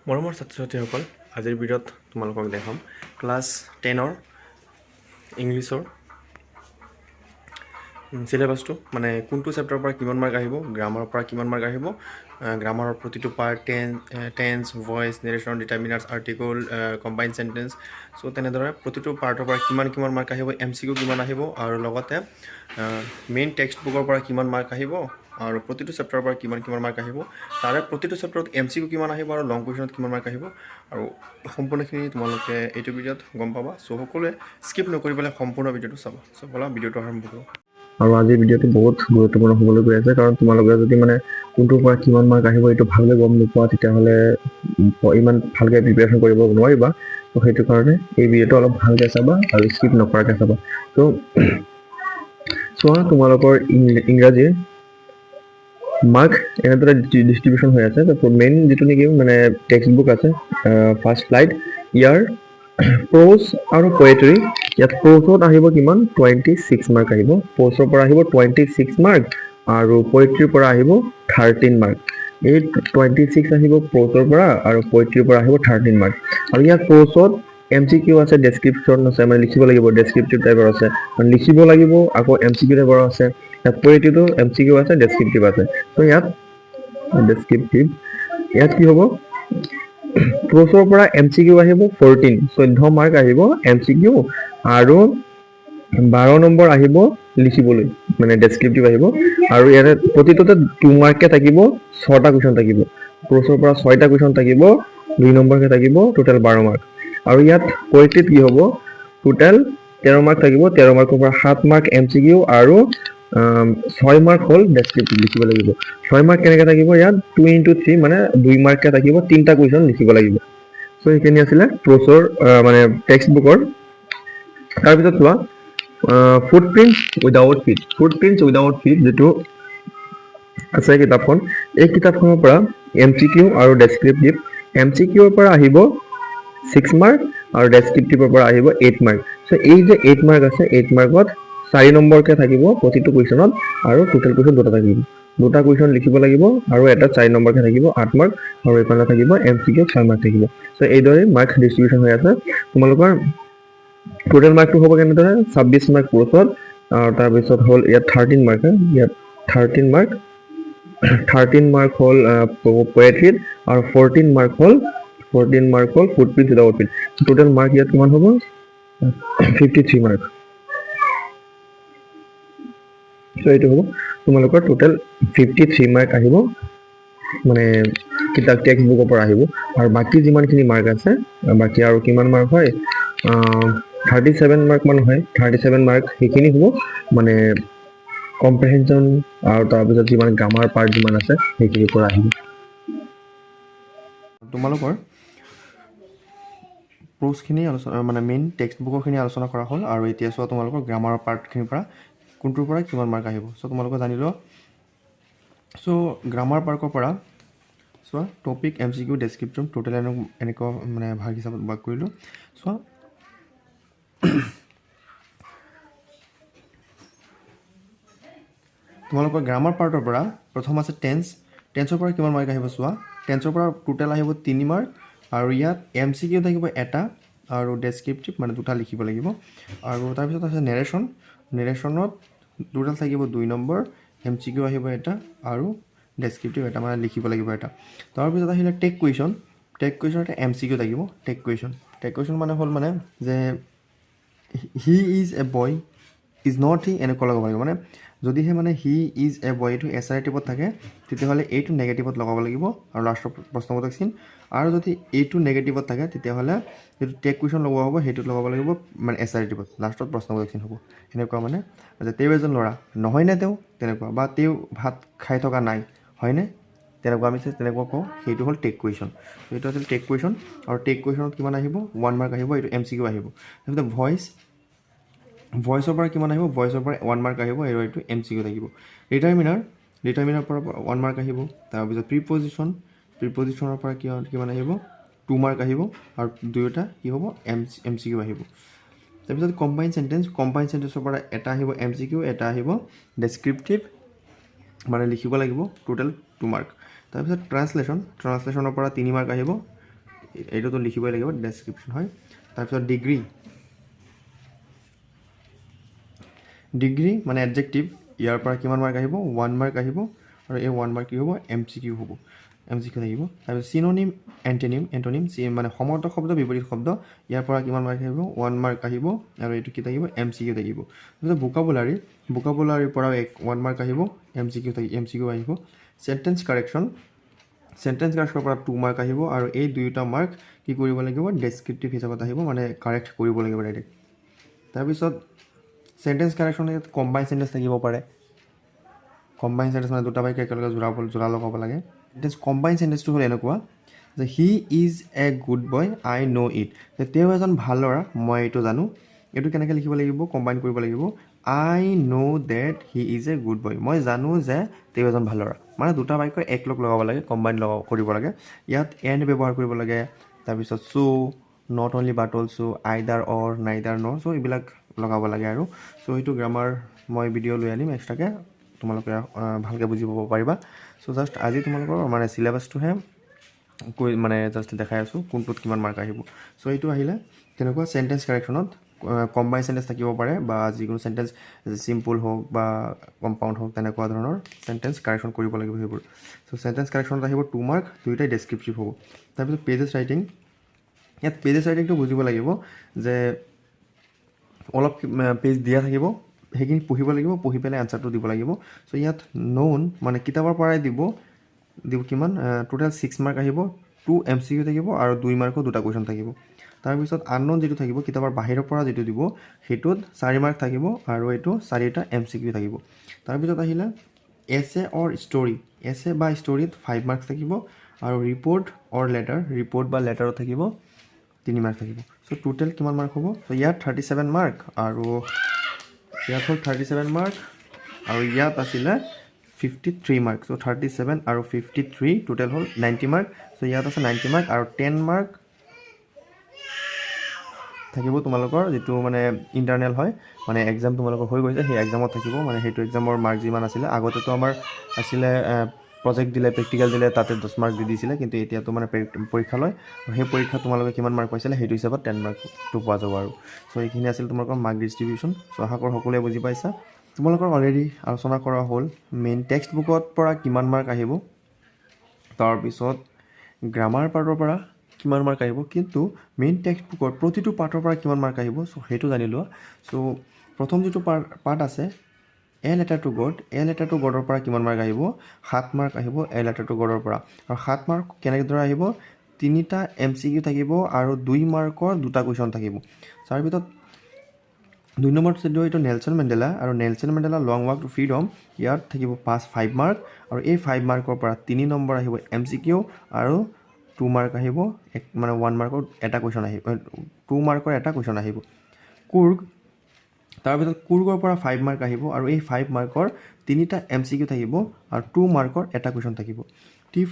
মৰমৰ ছাত্ৰ-ছাত্ৰীসকল, আজিৰ ভিডিঅ'ত তোমালোকক দেখাম ক্লাছ 10ৰ ইংলিছৰ চিলেবাছটো, মানে কোনটো চেপ্টাৰৰ পৰা কিমান মাৰ্ক আহিব, গ্ৰামাৰৰ পৰা কিমান মাৰ্ক আহিব, গ্ৰামাৰৰ প্ৰতিটো part, tense, voice, narration, determiners, article, combine sentence, so' তেনেদৰে প্ৰতিটো পাৰ্টৰ পৰা কিমান মাৰ্ক আহিব, MCQ কিমান আহিব, আৰু লগতে মেইন টেক্সট বুকৰ পৰা কিমান মাৰ্ক আহিব, আৰু প্ৰতিটো চেপ্টাৰৰ পৰা কিমান মাৰ্ক আহিব, তাৰে প্ৰতিটো চেপ্টাৰত MCQ কিমান আহিব, আৰু লং কুৱেশ্যনত কিমান মাৰ্ক আহিব, আৰু সম্পূৰ্ণখিনি তোমালোকে এইটো ভিডিঅ'ত গম পাবা। চ' সকলোৱে স্কিপ নকৰি পেলাই সম্পূৰ্ণ ভিডিঅ'টো চাবা। চ' ব'লা ভিডিঅ'টো আৰম্ভ কৰোঁ। আৰু আজিৰ ভিডিঅ'টো বহুত গুৰুত্বপূৰ্ণ হ'বলৈ গৈ আছে, কাৰণ তোমালোকে যদি মানে কোনটোৰ পৰা কিমান মাৰ্ক আহিব এইটো ভালকৈ গম নোপোৱা, তেতিয়াহ'লে ইমান ভালকৈ প্ৰিপেৰেশ্যন কৰিব নোৱাৰিবা। ত' সেইটো কাৰণে এই ভিডিঅ'টো অলপ ভালকৈ চাবা আৰু স্কিপ নকৰাকৈ চাবা। ত' চোৱা, তোমালোকৰ ইংৰাজীৰ মাৰ্ক এনেদৰে ডিষ্ট্ৰিবিউশ্যন হৈ আছে। মেইন যিটো নেকি মানে টেক্সট বুক আছে, ফাৰ্ষ্ট স্লাইড, ইয়াৰ প্ৰ'জ আৰু পয়েট্ৰি, ইয়াত প্ৰ'জত আহিব কিমান 26 মাৰ্ক আহিব, প্ৰ'জৰ পৰা আহিব 26 মাৰ্ক, আৰু পয়েট্ৰিৰ পৰা আহিব 13 মাৰ্ক। এই 26 আহিব প্ৰ'জৰ পৰা, আৰু পয়েট্ৰিৰ পৰা আহিব 13 মাৰ্ক। আৰু ইয়াত প্ৰ'জত MCQ আছে, ডেছক্ৰিপশ্যন আছে, মানে লিখিব লাগিব, ডেছক্ৰিপটিভ টাইপৰ আছে, মানে লিখিব লাগিব, আকৌ MCQ টাইপৰ আছে। ইয়াত পয়েট্ৰিটো MCQ আছে, ডেছক্ৰিপটিভ আছে। ত' ইয়াত ডেছক্ৰিপটিভ, ইয়াত কি হ'ব, প্ৰ'জৰ পৰা MCQ আহিব 14 মাৰ্ক আহিব MCQ, আৰু 12 নম্বৰ আহিব লিখিবলৈ, মানে ডেছক্ৰিপটিভ আহিব। আৰু ইয়াতে প্ৰতিটোতে 2 মাৰ্ককৈ থাকিব, 6টা কুৱেশ্যন থাকিব, প্ৰ'জৰ পৰা 6টা কুৱেশ্যন থাকিব, 2 নম্বৰকৈ থাকিব, টোটেল 12 মাৰ্ক। আৰু ইয়াত পয়েট্ৰিত কি হ'ব, টোটেল 13 মাৰ্ক থাকিব, 13 মাৰ্কৰ পৰা 7 মাৰ্ক MCQ, আৰু 6 মাৰ্ক হ'ল ডেছক্ৰিপটিভ লিখিব লাগিব। 6 মাৰ্ক কেনেকৈ থাকিব, ইয়াত 2 into 3, মানে 2 মাৰ্ককৈ থাকিব, 3টা কুৱেশ্যন লিখিব লাগিব। চ' সেইখিনি আছিলে প্ৰ'জৰ মানে টেক্সট বুকৰ। তাৰপিছত চোৱা, ফুটপ্ৰিণ্টছ উইদাউট ফিট যিটো আছে কিতাপখন, এই কিতাপখনৰ পৰা MCQ আৰু ডেছক্ৰিপটিভ, MCQৰ পৰা আহিব 6 মাৰ্ক, আৰু ডেছক্ৰিপটিভৰ পৰা আহিব 8 মাৰ্ক। চ' এই যে 8 মাৰ্ক আছে, 8 মাৰ্কত 4 নম্বৰকৈ থাকিব প্ৰতিটো কুৱেশ্যনত, আৰু টোটেল কুৱেশ্যন 2টা থাকিব, 2টা কুৱেশ্যন লিখিব লাগিব, আৰু এটা 4 নম্বৰকৈ থাকিব 8 মাৰ্ক, আৰু এইফালে থাকিব MCQ 6 মাৰ্ক থাকিব। চ' এইদৰে মাৰ্ক ডিষ্ট্ৰিবিউশ্যন হৈ আছে। তোমালোকৰ টোটেল মাৰ্কটো হ'ব কেনেদৰে, 26 মাৰ্ক প্ৰ'জত, আৰু তাৰপিছত হ'ল ইয়াত 13 মাৰ্ক, ইয়াত 13 মাৰ্ক হ'ল পয়েট্ৰিত, আৰু 14 মাৰ্ক হ'ল footprints without feet. Total mark ইয়াত কিমান হ'ব, 53 মাৰ্ক। চ' এইটো হ'ব তোমালোকৰ টোটেল 53 মাৰ্ক আহিব, মানে কিতাপ টেক্সট বুকৰ পৰা আহিব। আৰু বাকী যিমানখিনি মাৰ্ক আছে, বাকী আৰু কিমান মাৰ্ক হয়, 37 মাৰ্ক মান হয়, 37 মাৰ্ক সেইখিনি হ'ব মানে কম্প্ৰেহেনশ্যন, আৰু তাৰপিছত যিমান গ্ৰামাৰ পাৰ্ট যিমান আছে সেইখিনিৰ পৰা আহিব। তোমালোকৰ প্ৰ'জখিনি আলোচনা, মানে মেইন টেক্সট বুকৰখিনি আলোচনা কৰা হ'ল, আৰু এতিয়া চোৱা তোমালোকৰ গ্ৰামাৰৰ পাৰ্টখিনিৰ পৰা কোনটোৰ পৰা কিমান মাৰ্ক আহিব। চ' তোমালোকে জানি লোৱা। চ' গ্ৰামাৰ পাৰ্টৰ পৰা চোৱা, টপিক, MCQ, ডেছক্ৰিপশ্যন, টোটেল এনেকুৱা মানে ভাগ হিচাপত ভাগ কৰিলোঁ। চোৱা, তোমালোকৰ গ্ৰামাৰ পাৰ্টৰ পৰা প্ৰথম আছে টেন্সৰ পৰা কিমান মাৰ্ক আহিব চোৱা। টেন্সৰ পৰা টোটেল আহিব 3 মাৰ্ক, আৰু ইয়াত MCQ থাকিব 1টা, আৰু ডেছক্ৰিপটিভ মানে 2টা লিখিব লাগিব। আৰু তাৰপিছত আছে নেৰেশ্যনত টোটেল থাকিব 2 নম্বৰ, MCQ আহিব 1টা, আৰু ডেছক্ৰিপটিভ 1টা, মানে লিখিব লাগিব 1টা। তাৰপিছত আহিলে টেক কুৱেশ্যনত MCQ থাকিব। টেক কুৱেশ্যন মানে হ'ল মানে যে he is A boy, is not he, এনেকুৱা লগাব লাগিব। মানে যদিহে মানে হি ইজ এ বয় এইটো এছাৰেটিভত থাকে, তেতিয়াহ'লে এইটো নেগেটিভত লগাব লাগিব, আৰু লাষ্টৰ প্ৰশ্নবোধক চিন। আৰু যদি এইটো নেগেটিভত থাকে, তেতিয়াহ'লে যিটো টেক কুৱেশ্যন লগোৱা হ'ব সেইটোত লগাব লাগিব মানে এছাৰেটিভত, লাষ্টত প্ৰশ্নবোধক চিন হ'ব। সেনেকুৱা মানে যে তেওঁ এজন ল'ৰা, নহয়নে তেওঁ, তেনেকুৱা, বা তেওঁ ভাত খাই থকা নাই, হয়নে, তেনেকুৱা আমি তেনেকুৱা কওঁ, সেইটো হ'ল টেক কুৱেশ্যন। সেইটো আছিল টেক কুৱেশ্যন। আৰু টেক কুৱেশ্যনত কিমান আহিব, 1 মাৰ্ক আহিব, এইটো MCQ আহিব। তাৰপিছত ভইচৰ পৰা কিমান আহিব, ভইচৰ পৰা 1 মাৰ্ক আহিব, আৰু এইটো MCQ থাকিব। ডিটাৰমিনাৰ পৰা 1 মাৰ্ক আহিব। তাৰপিছত প্ৰিপজিশ্যনৰ পৰা কিমান আহিব, 2 মাৰ্ক আহিব, আৰু দুয়োটা কি হ'ব, MCQ আহিব। তাৰপিছত কম্বাইন চেণ্টেন্সৰ পৰা 1টা আহিব MCQ, 1টা আহিব ডেছক্ৰিপটিভ, মানে লিখিব লাগিব, টোটেল 2 মাৰ্ক। তাৰপিছত ট্ৰান্সলেশ্যনৰ পৰা 3 মাৰ্ক আহিব, এইটোতো লিখিবই লাগিব, ডেছক্ৰিপশ্যন হয়। তাৰপিছত ডিগ্ৰী মানে এডজেক্টিভ, ইয়াৰ পৰা কিমান মাৰ্ক আহিব, 1 মাৰ্ক আহিব, আৰু এই 1 মাৰ্ক কি হ'ব, MCQ হ'ব, MCQ থাকিব। তাৰপিছত চিনোনিম এণ্টনিম মানে সমৰ্থক শব্দ বিপৰীত শব্দ, ইয়াৰ পৰা কিমান মাৰ্ক আহিব, 1 মাৰ্ক আহিব, আৰু এইটো কি থাকিব, MCQ থাকিব। তাৰপিছত ভোকাবুলাৰীৰ পৰা 1 মাৰ্ক আহিব, MCQ আহিব। চেণ্টেঞ্চ কাৰেকশ্যনৰ পৰা 2 মাৰ্ক আহিব, আৰু এই দুয়োটা মাৰ্ক কি কৰিব লাগিব, ডেছক্ৰিপটিভ হিচাপত আহিব, মানে কাৰেক্ট কৰিব লাগিব ডাইৰেক্ট। তাৰপিছত চেণ্টেঞ্চ কাৰেকশ্যন কম্বাইন চেণ্টেঞ্চ থাকিব পাৰে। কম্বাইন চেণ্টেঞ্চ মানে দুটা বাক্য একেলগে জোৰা লগাব লাগে। কম্বাইন চেণ্টেঞ্চটো হ'ল এনেকুৱা যে he is a good boy, I know' it, যে তেওঁ এজন ভাল ল'ৰা, মই এইটো জানো। এইটো কেনেকৈ লিখিব লাগিব, কম্বাইন কৰিব লাগিব, I know' that he is a good boy, মই জানো যে তেওঁ এজন ভাল ল'ৰা। মানে দুটা বাক্য একলগ লগাব লাগে, কম্বাইন কৰিব লাগে। ইয়াত এণ্ড ব্যৱহাৰ কৰিব লাগে। তাৰপিছত নট অনলি বাট অলছো, আইদাৰ অৰ, নাইদাৰ নৰ, এইবিলাক লগাব লাগে আৰু। সেইটো গ্ৰামাৰ মই ভিডিঅ' লৈ আনিম এক্সট্ৰাকৈ, তোমালোকে ভালকৈ বুজি পাব পাৰিবা। জাষ্ট আজি তোমালোকৰ মানে চিলেবাছটোহে মানে জাষ্ট দেখাই আছোঁ, কোনটোত কিমান মাৰ্ক আহিব। এইটো আহিলে তেনেকুৱা চেণ্টেঞ্চ কাৰেকশ্যনত কম্বাইন চেণ্টেঞ্চ থাকিব পাৰে, বা যিকোনো চেণ্টেঞ্চ চিম্পুল হওক বা কম্পাউণ্ড হওক, তেনেকুৱা ধৰণৰ চেণ্টেঞ্চ কাৰেকশ্যন কৰিব লাগিব সেইবোৰ। চেণ্টেঞ্চ কাৰেকশ্যনত আহিব 2 মাৰ্ক, দুয়োটাই ডেছক্ৰিপটিভ হ'ব। তাৰপিছত পেজেছ ৰাইটিং, ইয়াত পেজেছ ৰাইটিংটো বুজিব লাগিব যে অলপ পেজ দিয়া থাকিব, সেইখিনি পঢ়িব লাগিব, পঢ়ি পেলাই এনচাৰটো দিব লাগিব। ইয়াত ন'ন মানে কিতাপৰ পৰাই দিব কিমান, টোটেল 6 মাৰ্ক আহিব, 2 MCQ থাকিব, আৰু 2 মাৰ্কৰ 2টা কুৱেশ্যন থাকিব। তাৰপিছত আনন'ন যিটো থাকিব, কিতাপৰ বাহিৰৰ পৰা যিটো দিব, সেইটোত 4 মাৰ্ক থাকিব, আৰু এইটো 4টা MCQ থাকিব। তাৰপিছত আহিলে এছে অৰ ষ্টৰি, এছে বা ষ্টৰিত 5 মাৰ্কছ থাকিব, আৰু ৰিপৰ্ট অৰ লেটাৰ, ৰিপৰ্ট বা লেটাৰত থাকিব 3 মাৰ্ক থাকিব। টোটেল কিমান মাৰ্ক হ'ব, ইয়াত 37 মাৰ্ক, আৰু ইয়াত হ'ল 37 মাৰ্ক, আৰু ইয়াত আছিলে 53 মাৰ্ক। 37 আৰু 53 টোটেল হ'ল 90 মাৰ্ক। ইয়াত আছে 90 মাৰ্ক, আৰু 10 মাৰ্ক থাকিব তোমালোকৰ যিটো মানে ইণ্টাৰনেল হয়, মানে এক্সাম তোমালোকৰ হৈ গৈছে, সেই এক্সামত থাকিব, মানে সেইটো এক্সামৰ মাৰ্ক যিমান আছিলে। আগতেতো আমাৰ আছিলে প্ৰজেক্ট দিলে, প্ৰেক্টিকেল দিলে, তাতে 10 মাৰ্ক দি দিছিলে, কিন্তু এতিয়াতো মানে পৰীক্ষা লয়, সেই পৰীক্ষাত তোমালোকে কিমান মাৰ্ক পাইছিলে সেইটো হিচাপত 10 মাৰ্কটো পোৱা যাব আৰু। এইখিনি আছিল তোমালোকৰ মাৰ্ক ডিষ্ট্ৰিবিউশ্যন। আশা কৰোঁ সকলোৱে বুজি পাইছা। তোমালোকৰ অলৰেডি আলোচনা কৰা হ'ল মেইন টেক্সট বুকত পৰা কিমান মাৰ্ক আহিব, তাৰপিছত গ্ৰামাৰ পাৰ্টৰ পৰা কিমান মাৰ্ক আহিব, কিন্তু মেইন টেক্সট বুকৰ প্ৰতিটো পাৰ্টৰ পৰা কিমান মাৰ্ক আহিব, সেইটো জানি লোৱা। প্ৰথম যিটো পাৰ্ট আছে এ লেটাৰ টু গডৰ পৰা কিমান মাৰ্ক আহিব, 7 মাৰ্ক আহিব এ লেটাৰ টু গডৰ পৰা। আৰু 7 মাৰ্ক কেনেদৰে আহিব, 3টা MCQ থাকিব, আৰু 2 মাৰ্কৰ 2টা কুৱেশ্যন থাকিব। তাৰ ভিতৰত 2 নম্বৰটো যদি এইটো নেলছন মেণ্ডেলা, আৰু Nelson Mandela long walk to freedom, ইয়াত থাকিব 5 মাৰ্ক, আৰু এই 5 মাৰ্কৰ পৰা 3 নম্বৰ আহিব MCQ, আৰু 2 মাৰ্ক আহিব, মানে 1 মাৰ্কৰ এটা কুৱেশ্যন আহিব, 2 মাৰ্কৰ এটা কুৱেশ্যন আহিব। কুৰ্গ, তাৰপিছত কুৰ্গৰ পৰা 5 মাৰ্ক আহিব, আৰু এই 5 মাৰ্কৰ 3টা MCQ থাকিব, আৰু 2 মাৰ্কৰ এটা কুৱেশ্যন থাকিব। টি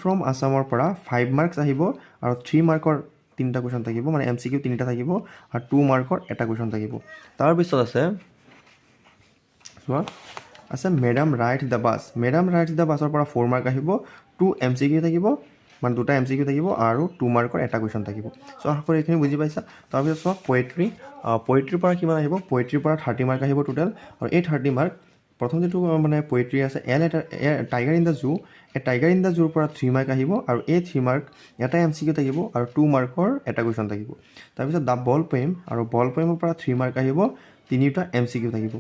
ফ্ৰম আছামৰ পৰা 5 মাৰ্কছ আহিব, আৰু 3 মাৰ্কৰ 3টা কুৱেশ্যন থাকিব, মানে MCQ 3টা থাকিব, আৰু 2 মাৰ্কৰ এটা কুৱেশ্যন থাকিব। তাৰপিছত আছে মেডাম ৰাইড দ্য বাছৰ পৰা 4 মাৰ্ক আহিব, 2 MCQ থাকিব, মানে 2টা MCQ থাকিব, আৰু 2 মাৰ্কৰ এটা কুৱেশ্যন থাকিব। আশা কৰোঁ এইখিনি বুজি পাইছা। তাৰপিছত পয়েট্ৰিৰ পৰা কিমান আহিব, পয়েট্ৰিৰ পৰা 30 মাৰ্ক আহিব টোটেল, আৰু এই 30 মাৰ্ক প্ৰথম যিটো মানে পয়েট্ৰি আছে টাইগাৰ ইন দ্য জুৰ পৰা 3 মাৰ্ক আহিব, আৰু এই 3 মাৰ্ক এটা MCQ থাকিব, আৰু 2 মাৰ্কৰ এটা কুৱেশ্যন থাকিব। তাৰপিছত দ্য বল পয়েম, আৰু বল পয়েমৰ পৰা 3 মাৰ্ক আহিব, 3টা MCQ থাকিব।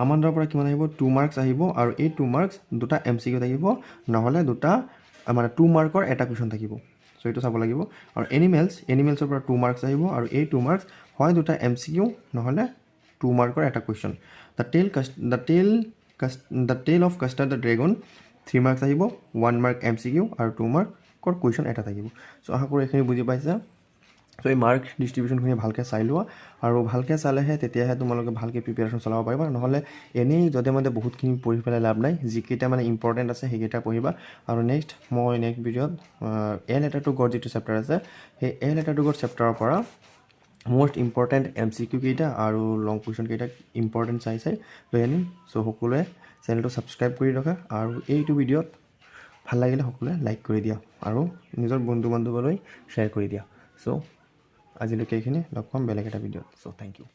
আমাণ্ডাৰ পৰা কিমান আহিব, 2 মাৰ্কছ আহিব, আৰু এই 2 মাৰ্কছ 2টা MCQ থাকিব, নহ'লে 2 মাৰ্কৰ এটা কুৱেশ্যন থাকিব। এইটো চাব লাগিব। আৰু এনিমেলছৰ পৰা 2 মাৰ্কছ আহিব, আৰু এই 2 মাৰ্কছ হয় 2টা MCQ, নহ'লে 2 মাৰ্কৰ এটা কুৱেশ্যন। দ্য টেল of custard the dragon, 3 marks আহিব, 1 মাৰ্ক MCQ, আৰু 2 মাৰ্কৰ কুৱেশ্যন এটা থাকিব। আশা কৰোঁ এইখিনি বুজি পাইছা। এই মাৰ্ক ডিষ্ট্ৰিবিউশ্যনখিনি ভালকৈ চাই লোৱা, আৰু ভালকৈ চালেহে তেতিয়াহে তোমালোকে ভালকৈ প্ৰিপেৰেশ্যন চলাব পাৰিবা, নহ'লে এনেই যধে মধে বহুতখিনি পঢ়ি পেলাই লাভ নাই। যিকেইটা মানে ইম্পৰ্টেণ্ট আছে সেইকেইটা পঢ়িবা। আৰু নেক্সট ভিডিঅ'ত এ লেটাৰ টু গড যিটো চেপ্টাৰ আছে, সেই এ লেটাৰ টু গড চেপ্টাৰৰ পৰা মষ্ট ইম্পৰ্টেণ্ট MCQ কেইটা আৰু লং কুৱেশ্যন কেইটা ইম্পৰ্টেণ্ট চাই লৈ আনিম। সকলোৱে চেনেলটো ছাবস্ক্ৰাইব কৰি ৰখা, আৰু এইটো ভিডিঅ'ত ভাল লাগিলে সকলোৱে লাইক কৰি দিয়া আৰু নিজৰ বন্ধু বান্ধৱলৈ শ্বেয়াৰ কৰি দিয়া। চ' আজিলৈকে এইখিনি, লগ পাম বেলেগ এটা ভিডিঅ'ত। চ' থেংক ইউ।